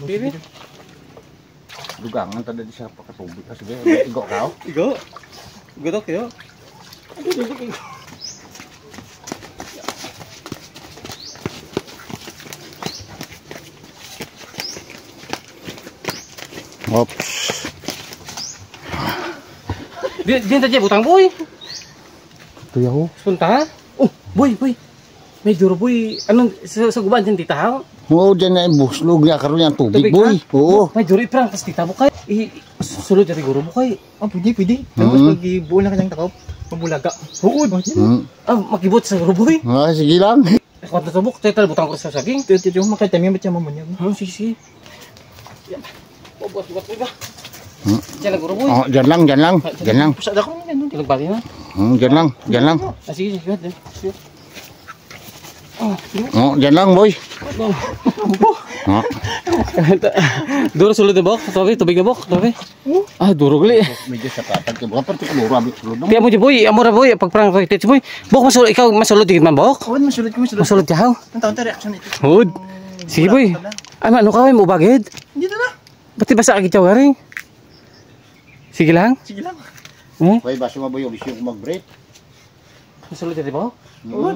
Bibi. Dugangan tadi siya pakatubig. Sige, igo ka. Igo. Igo to kayo. Oops. Diyan tayo butang boy. Ito yaw. Punta. Oh, boy. May duro boy. Anong sa guban dyan tita ha? Oo, dyan na yung buslog niya. Karoon yan tubig, boy. Oo. May duro iprang. Tapos tita bukay. Sulod dyan guro bukay. Oh, pwede. Tapos pag-ibuo na kanyang takop, mabulaga. Huod. Makibot sa guro boy. Sige lang. Ako na tabok. Tayo butang ko sa saging. Tito, makita mo ba't siya mamunyag? Sige. Buat ba? Diyan lang guro boy. Oh, dyan lang. Pusada ko naman yan. Nagbati na. Dyan lang. Sige. Oh, dyan lang, boy. Oh. Duro sulod na bok. Tubig na bok. Duro gali. Medyo sa patag. Kaya perti ko lura. Kaya mo di boy. Amora boy. Pagprang ko ito. Boy. Bok, ikaw masulod din man bok? Oo, masulod ko. Masulod ka. Ang taon reaction ito. Hood. Sige boy. Ano ka mo bagid? Hindi na. Ba't basa agad siya garing? Sige lang. Boy, basta mo boy. Obisyo ko mag-break. Masulod din bok? Oo.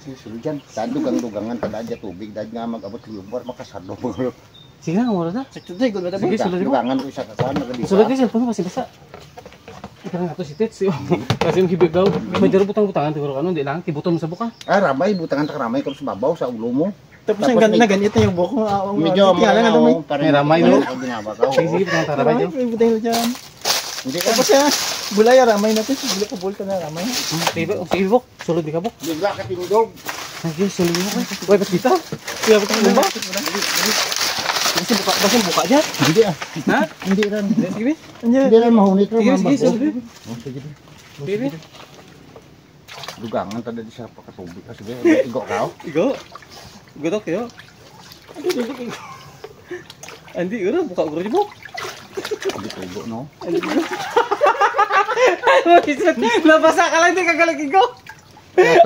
Sulod dyan. Dugangan. Tada dyan tubig. Dahil nga mag-abot lumbar. Makasardo mo. Sige lang. Amora na. Sige, sulod mo. Dugangan ko isa kakuhan. Sulod din cellphone mo kasi basa. Ika nga ito si Tets. Kasi yung hibig daw. May daro butang-butangan. Siguro ano. Hindi lang. Kibuton mo sa buka. Ramay. Butangan ta ramay. Kung sumabaw sa ulo mo. Tapos na ganito yung buhok mo. Medyo may ramay no? Sige, butang ta ramay. May butang dyan. Hindi ka. Tapos yan. Bulay ramay natin. Sige po ka na ramay. Sige bok. Sulod di ka bok. Bigla ka tinudog. Sige, sulod mo. Uy, ba't kita? Kaya ba't mo ba? Basta buka dyan. Hindi Ha? Hindi rin. Sige. Hindi rin mahunit rin. Sige, sulod. Sige. Bibi. Dugangan tadi siya pakatubig. Sige, igo ka. Igo. Igo to kayo. Andi, buka guro di bok. Hindi ko igo, no? Nabasa ka lang, di kagalag igo.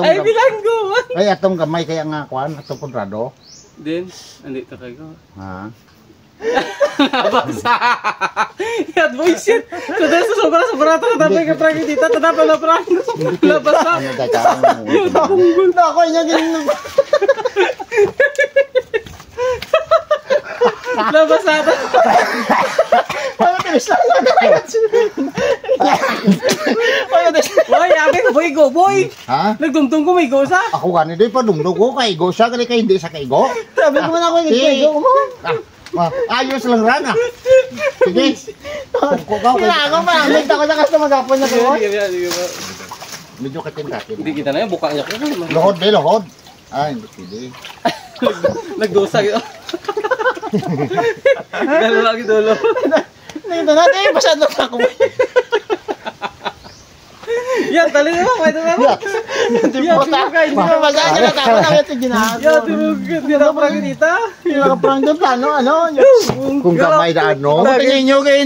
Ay, bilanggo. Ay, atong gamay kaya nga kuhan. Atong kontrado. Din, andi ta kayo. Ha? Nabasa. Yat bullshit. Sudah sobra ta tapos ka prang dito, tadapa na prang. Nabasa. Ano dahil ka? Na ako niya ganun. Nabasa ta. Boy, abi ko boy go boy. Ha? Nagdumdum ko may go sa. Ako gani doy pa dumdog ko kay go siya kay hindi sa kay go. Sabi ko na ako yung mo. Ayos lang rana. Sige. Kailangan pa. Nagta ko na kasi magapon na ko. Medyo katin-katin. Hindi kita na yan, buka niya ko. Lohod. Ay, hindi pwede. Nagdosa yun. Gano'n lagi dolo. Nagta natin, pasado na ako. Yan, tali na ba? Ito na ba? Yan, hindi mo masaya. Nakatawa na ito ginagawa. Yan, hindi na parang ganita. Yung nakaprang doon, plano, Kung gamay na ano. Tingin nyo kayo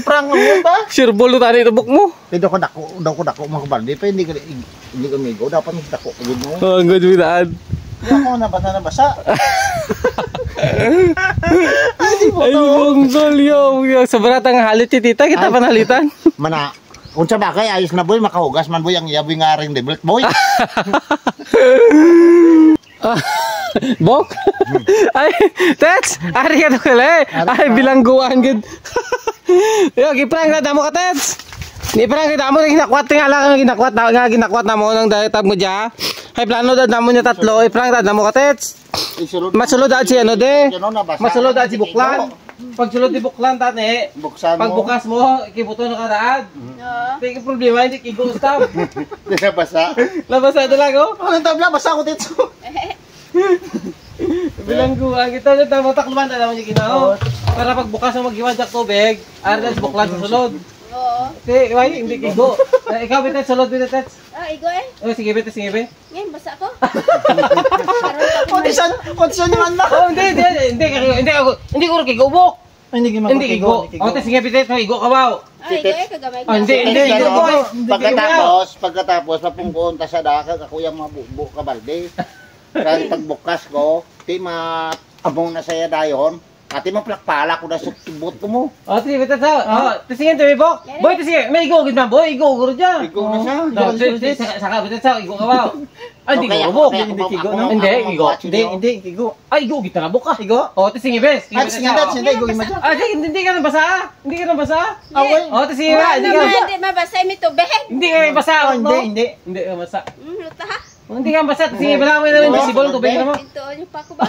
prang mo ba? Sure ball na ito buk mo. Hindi ko dako mga kabaldi pa hindi ka migo. Dapat mas dako kagod mo. Oh, ang good with that. Hindi ako nabasa. Ay, bongdol yo. Sa baratang halit si tita, kita panalitan. Mana, kung sa bagay, ayos na boy, makahugas man boy, ang iyaboy nga rin debelt boy. Bok? Ay, Tets! Ari ka to kala eh. Ay, bilangguan gud. Yo, giprang na damo ka, Tets. Ni prang kita mo ginakwat tingala nga ginakwat na mo nang dahitab mo dia. Hay plano dad namo niya tatlo, iprang dad namo ka, Tets. Masulod dad si ano de. Masulod dad si buklan. Pag sulod di buklan tani, pag bukas mo kibuto na kadaan. Tingin problema hindi kigustab. Nabasa. Labasa ito lang oh. Anong tabla? Basa ako dito. Bilangguan kita na tama takluban na naman yung ginao. Para pag bukas mo maghiwadyak tubig, ardas buklan sa sulod. Oo. Why hindi kigo? Ikaw bitet sulod bitet. Igo eh. Oh sige bitet sige be. Ngayon, basa ko. Kondisyon naman ba? Oh hindi ko kigubok. Hindi kigo. Oh sige bitet igo ka ba? Igo eh, kagamay ka. Hindi igo boy. Pagkatapos papungkuon ta sa daka ka kuya mabubo ka balde. Kaya pagbukas ko, Ti among na saya dayon. Ati maplakpala ko na sa tibot ko mo. Oh, sige, bitaw sa. Oh, tisingin to Bok. Boy, tisingin. May igo gid man, boy. Igo guro dyan. Igo na siya. No, sige, saka bitaw sa igo ka ba? Ay, hindi Okay, ko Bok. okay, Hindi ako- igo ako- na. Hindi, ako igo. mag-watch Hindi, niyo. hindi igo. Ay, igo gid na Bok ka. Igo. Oh, tisingin bes. At sige dad, sige go ima. Ah, hindi ka nang basa. Hindi ka nang basa. Away. Oh, tisingin ba? Hindi ka. Hindi mabasa may tubig. Hindi ka basa. Hindi. Hindi ka basa. Luta ha. Hindi ka basa. Tisingin ba namin namin visible tubig mo. Ito yung pa ko ba?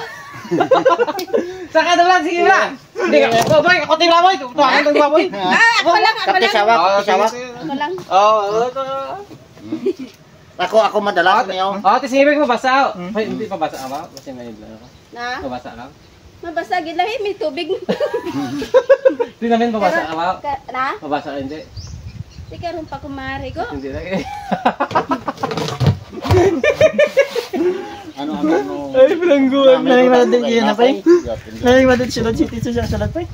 Saka na lang, sige ba? Hindi ka. Oh, boy, ako tinamoy. Tuwakan ng baboy. Ako lang. Kapte sawak, kapte sawak. Ako lang. Oh, Ako madalas niyo. oh, tisingin mo basa. Ay, hindi pa basa ba? Kasi may ako. Na? Mabasa lang. Mabasa gid lang may tubig. Hindi namin mabasa ba? Na? Mabasa hindi. Di karon pa kumari ko. Hindi lang. Ano. Ay, bilangguan. Naling madad yun na pa eh. Naling madad sunod si Tito siya sunod pa eh.